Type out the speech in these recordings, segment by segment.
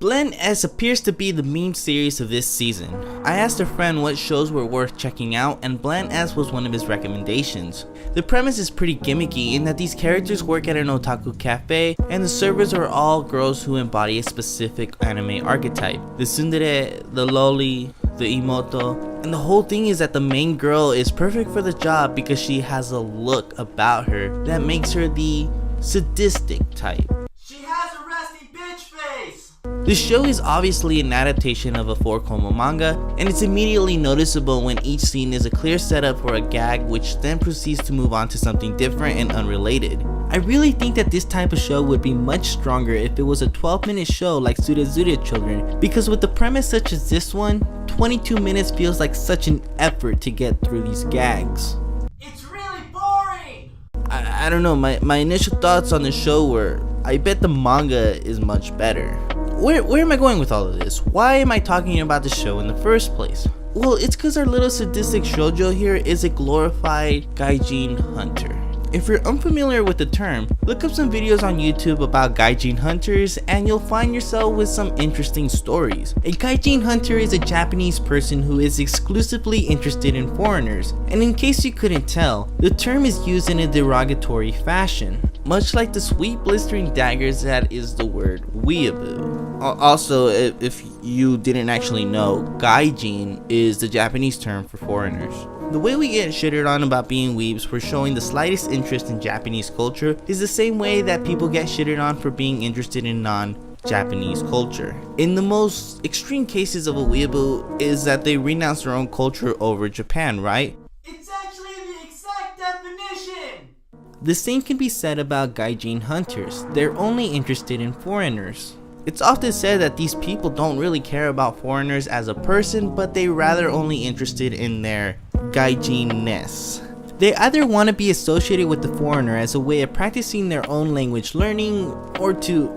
Blend S appears to be the meme series of this season. I asked a friend what shows were worth checking out, and Blend S was one of his recommendations. The premise is pretty gimmicky in that these characters work at an otaku cafe, and the servers are all girls who embody a specific anime archetype. The tsundere, the loli, the imoto, and the whole thing is that the main girl is perfect for the job because she has a look about her that makes her the sadistic type. She has a resting bitch face! The show is obviously an adaptation of a 4-koma manga, and it's immediately noticeable when each scene is a clear setup for a gag which then proceeds to move on to something different and unrelated. I really think that this type of show would be much stronger if it was a 12-minute show like Surezure Children, because with a premise such as this one, 22 minutes feels like such an effort to get through these gags. It's really boring! I don't know, my initial thoughts on the show were, I bet the manga is much better. Where am I going with all of this? Why am I talking about the show in the first place? Well, it's because our little sadistic shoujo here is a glorified Gaijin Hunter. If you're unfamiliar with the term, look up some videos on YouTube about Gaijin Hunters and you'll find yourself with some interesting stories. A Gaijin Hunter is a Japanese person who is exclusively interested in foreigners, and in case you couldn't tell, the term is used in a derogatory fashion, much like the sweet blistering daggers that is the word weeaboo. Also, if you didn't actually know, Gaijin is the Japanese term for foreigners. The way we get shitted on about being weebs for showing the slightest interest in Japanese culture is the same way that people get shitted on for being interested in non-Japanese culture. In the most extreme cases of a weeaboo is that they renounce their own culture over Japan, right? It's actually the exact definition! The same can be said about Gaijin Hunters. They're only interested in foreigners. It's often said that these people don't really care about foreigners as a person, but they rather only interested in their Gaijin-ness. They either want to be associated with the foreigner as a way of practicing their own language learning, or to,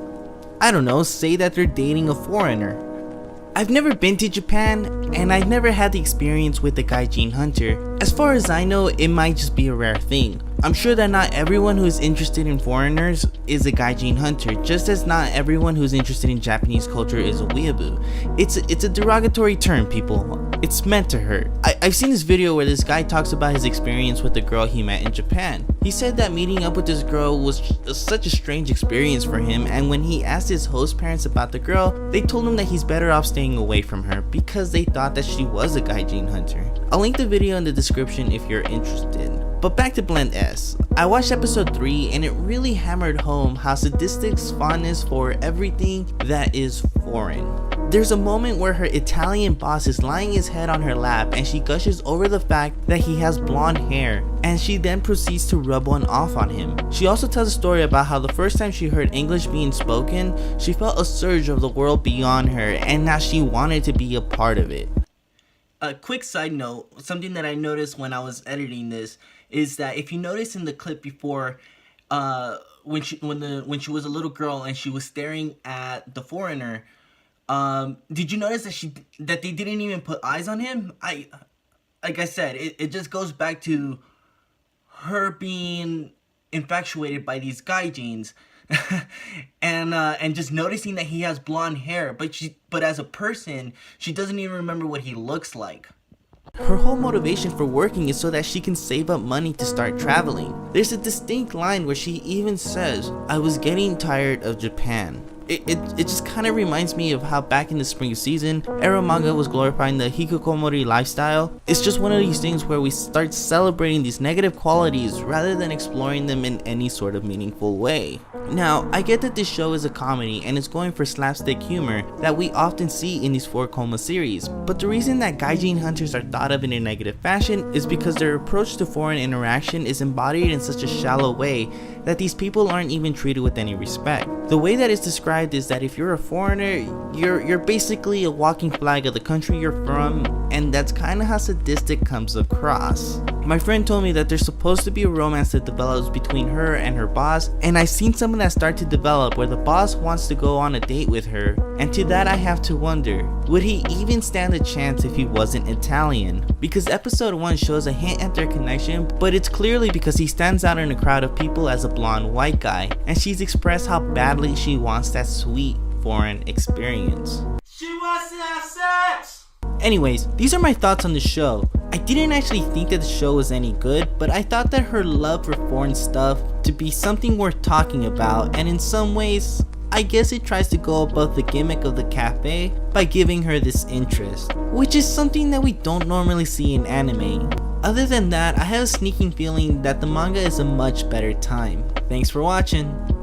I don't know, say that they're dating a foreigner. I've never been to Japan, and I've never had the experience with the Gaijin Hunter. As far as I know, it might just be a rare thing. I'm sure that not everyone who is interested in foreigners is a Gaijin Hunter, just as not everyone who's interested in Japanese culture is a weeaboo. It's a derogatory term, people. It's meant to hurt. I've seen this video where this guy talks about his experience with the girl he met in Japan. He said that meeting up with this girl was such a strange experience for him, and when he asked his host parents about the girl, they told him that he's better off staying away from her because they thought that she was a Gaijin Hunter. I'll link the video in the description if you're interested. But back to Blend S. I watched episode 3 and it really hammered home how sadistic's fondness for everything that is foreign. There's a moment where her Italian boss is lying his head on her lap and she gushes over the fact that he has blonde hair, and she then proceeds to rub one off on him. She also tells a story about how the first time she heard English being spoken, she felt a surge of the world beyond her and that she wanted to be a part of it. A quick side note, something that I noticed when I was editing this is that if you notice in the clip before, when she was a little girl and she was staring at the foreigner, did you notice that they didn't even put eyes on him? Like I said, it just goes back to her being infatuated by these gaijins and just noticing that he has blonde hair, but as a person, she doesn't even remember what he looks like. Her whole motivation for working is so that she can save up money to start traveling. There's a distinct line where she even says, "I was getting tired of Japan." It just kind of reminds me of how back in the spring season, era manga was glorifying the hikikomori lifestyle. It's just one of these things where we start celebrating these negative qualities rather than exploring them in any sort of meaningful way. Now, I get that this show is a comedy and it's going for slapstick humor that we often see in these 4-koma series, but the reason that Gaijin Hunters are thought of in a negative fashion is because their approach to foreign interaction is embodied in such a shallow way that these people aren't even treated with any respect. The way that it's described is that if you're a foreigner, you're basically a walking flag of the country you're from, and that's kind of how sadistic comes across. My friend told me that there's supposed to be a romance that develops between her and her boss, and I've seen some of that start to develop where the boss wants to go on a date with her, and to that I have to wonder, would he even stand a chance if he wasn't Italian? Because episode 1 shows a hint at their connection, but it's clearly because he stands out in a crowd of people as a blonde white guy, and she's expressed how badly she wants that sweet, foreign experience. She wants to have sex! Anyways, these are my thoughts on the show. I didn't actually think that the show was any good, but I thought that her love for foreign stuff to be something worth talking about, and in some ways, I guess it tries to go above the gimmick of the cafe by giving her this interest, which is something that we don't normally see in anime. Other than that, I have a sneaking feeling that the manga is a much better time. Thanks for watching.